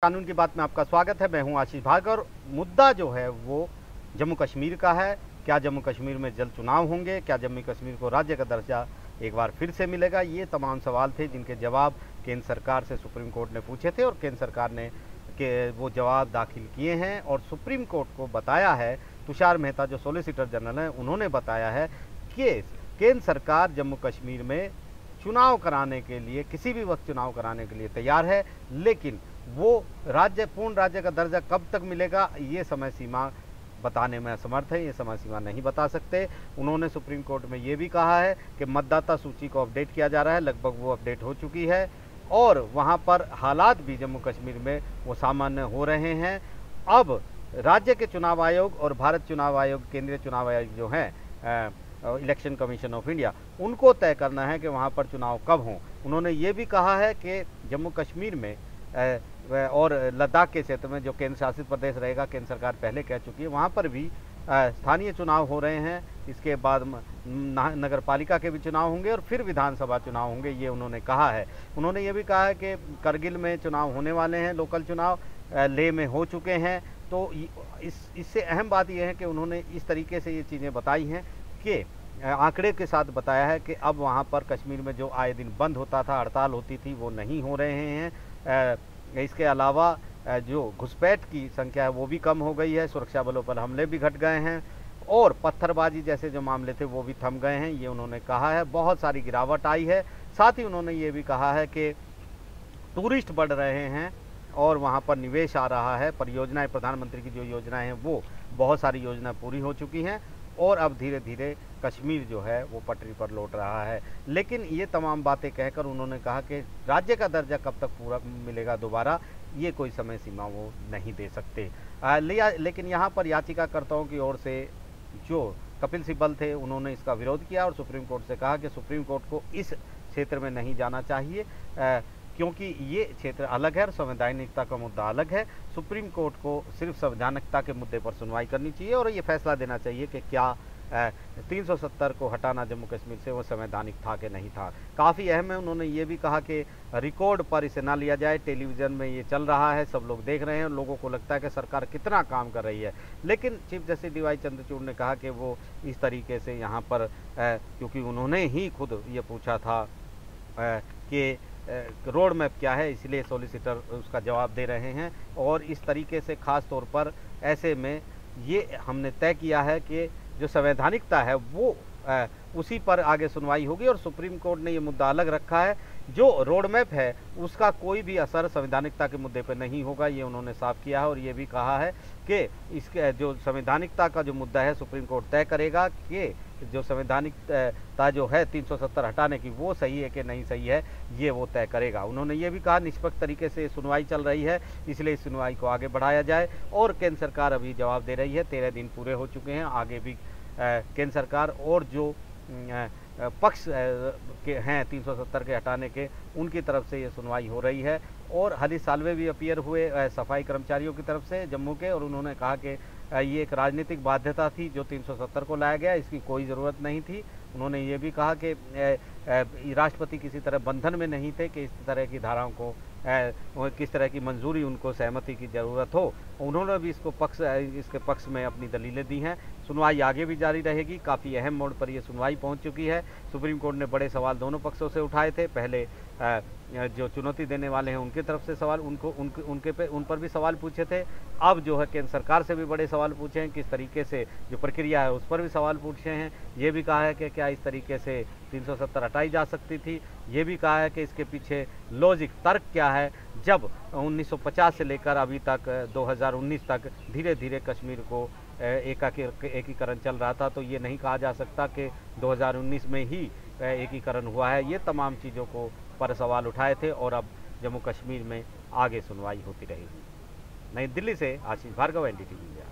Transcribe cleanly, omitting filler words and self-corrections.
कानून की बात में आपका स्वागत है। मैं हूं आशीष भार्गव। मुद्दा जो है वो जम्मू कश्मीर का है। क्या जम्मू कश्मीर में जल्द चुनाव होंगे? क्या जम्मू कश्मीर को राज्य का दर्जा एक बार फिर से मिलेगा? ये तमाम सवाल थे जिनके जवाब केंद्र सरकार से सुप्रीम कोर्ट ने पूछे थे और केंद्र सरकार ने वो जवाब दाखिल किए हैं और सुप्रीम कोर्ट को बताया है। तुषार मेहता जो सॉलिसिटर जनरल हैं उन्होंने बताया है कि केंद्र सरकार जम्मू कश्मीर में चुनाव कराने के लिए, किसी भी वक्त चुनाव कराने के लिए तैयार है, लेकिन वो पूर्ण राज्य का दर्जा कब तक मिलेगा ये समय सीमा बताने में असमर्थ है। ये समय सीमा नहीं बता सकते। उन्होंने सुप्रीम कोर्ट में ये भी कहा है कि मतदाता सूची को अपडेट किया जा रहा है, लगभग वो अपडेट हो चुकी है और वहाँ पर हालात भी जम्मू कश्मीर में वो सामान्य हो रहे हैं। अब राज्य के चुनाव आयोग और भारत चुनाव आयोग, केंद्रीय चुनाव आयोग जो हैं, इलेक्शन कमीशन ऑफ इंडिया, उनको तय करना है कि वहाँ पर चुनाव कब हों। उन्होंने ये भी कहा है कि जम्मू कश्मीर में और लद्दाख के क्षेत्र में जो केंद्र शासित प्रदेश रहेगा, केंद्र सरकार पहले कह चुकी है, वहाँ पर भी स्थानीय चुनाव हो रहे हैं। इसके बाद नगर पालिका के भी चुनाव होंगे और फिर विधानसभा चुनाव होंगे, ये उन्होंने कहा है। उन्होंने ये भी कहा है कि करगिल में चुनाव होने वाले हैं, लोकल चुनाव लेह में हो चुके हैं। तो इससे अहम बात यह है कि उन्होंने इस तरीके से ये चीज़ें बताई हैं कि आंकड़े के साथ बताया है कि अब वहाँ पर कश्मीर में जो आए दिन बंद होता था, हड़ताल होती थी, वो नहीं हो रहे हैं। इसके अलावा जो घुसपैठ की संख्या है वो भी कम हो गई है, सुरक्षा बलों पर हमले भी घट गए हैं और पत्थरबाजी जैसे जो मामले थे वो भी थम गए हैं, ये उन्होंने कहा है। बहुत सारी गिरावट आई है। साथ ही उन्होंने ये भी कहा है कि टूरिस्ट बढ़ रहे हैं और वहाँ पर निवेश आ रहा है। परियोजनाएं, प्रधानमंत्री की जो योजनाएं हैं वो बहुत सारी योजनाएं पूरी हो चुकी हैं और अब धीरे धीरे कश्मीर जो है वो पटरी पर लौट रहा है। लेकिन ये तमाम बातें कहकर उन्होंने कहा कि राज्य का दर्जा कब तक पूरा मिलेगा दोबारा, ये कोई समय सीमा वो नहीं दे सकते। लेकिन यहाँ पर याचिकाकर्ताओं की ओर से जो कपिल सिब्बल थे उन्होंने इसका विरोध किया और सुप्रीम कोर्ट से कहा कि सुप्रीम कोर्ट को इस क्षेत्र में नहीं जाना चाहिए, क्योंकि ये क्षेत्र अलग है और संवैधानिकता का मुद्दा अलग है। सुप्रीम कोर्ट को सिर्फ संवैधानिकता के मुद्दे पर सुनवाई करनी चाहिए और ये फैसला देना चाहिए कि क्या 370 को हटाना जम्मू कश्मीर से वो संवैधानिक था कि नहीं था। काफ़ी अहम है। उन्होंने ये भी कहा कि रिकॉर्ड पर इसे ना लिया जाए। टेलीविज़न में ये चल रहा है, सब लोग देख रहे हैं, लोगों को लगता है कि सरकार कितना काम कर रही है। लेकिन chief justice D Y Chandrachud ने कहा कि वो इस तरीके से यहाँ पर क्योंकि उन्होंने ही खुद ये पूछा था कि रोड मैप क्या है, इसलिए सॉलिसिटर उसका जवाब दे रहे हैं और इस तरीके से ख़ास तौर पर ऐसे में ये हमने तय किया है कि जो संवैधानिकता है वो उसी पर आगे सुनवाई होगी और सुप्रीम कोर्ट ने ये मुद्दा अलग रखा है। जो रोड मैप है उसका कोई भी असर संवैधानिकता के मुद्दे पर नहीं होगा, ये उन्होंने साफ किया है और ये भी कहा है कि इसके जो संवैधानिकता का जो मुद्दा है सुप्रीम कोर्ट तय करेगा कि जो संवैधानिकता जो है 370 हटाने की वो सही है कि नहीं सही है, ये वो तय करेगा। उन्होंने ये भी कहा निष्पक्ष तरीके से सुनवाई चल रही है, इसलिए इस सुनवाई को आगे बढ़ाया जाए और केंद्र सरकार अभी जवाब दे रही है। 13 दिन पूरे हो चुके हैं, आगे भी केंद्र सरकार और जो पक्ष के हैं 370 के हटाने के, उनकी तरफ से ये सुनवाई हो रही है। और हरीश साल्वे भी अपीयर हुए सफाई कर्मचारियों की तरफ से जम्मू के, और उन्होंने कहा कि ये एक राजनीतिक बाध्यता थी जो 370 को लाया गया, इसकी कोई ज़रूरत नहीं थी। उन्होंने ये भी कहा कि राष्ट्रपति किसी तरह बंधन में नहीं थे कि इस तरह की धाराओं को किस तरह की मंजूरी, उनको सहमति की ज़रूरत हो। उन्होंने भी इसके पक्ष में अपनी दलीलें दी हैं। सुनवाई आगे भी जारी रहेगी। काफ़ी अहम मोड़ पर यह सुनवाई पहुंच चुकी है। सुप्रीम कोर्ट ने बड़े सवाल दोनों पक्षों से उठाए थे। पहले जो चुनौती देने वाले हैं उनकी तरफ से सवाल उन पर भी सवाल पूछे थे। अब जो है केंद्र सरकार से भी बड़े सवाल पूछे हैं, किस तरीके से जो प्रक्रिया है उस पर भी सवाल पूछे हैं। ये भी कहा है कि क्या इस तरीके से 370 हटाई जा सकती थी। ये भी कहा है कि इसके पीछे लॉजिक, तर्क क्या है, जब 1950 से लेकर अभी तक 2019 तक धीरे धीरे कश्मीर को एकीकरण चल रहा था, तो ये नहीं कहा जा सकता कि 2019 में ही एकीकरण हुआ है। ये तमाम चीज़ों को पर सवाल उठाए थे और अब जम्मू कश्मीर में आगे सुनवाई होती रहेगी। नई दिल्ली से आशीष भार्गव, NDTV इंडिया।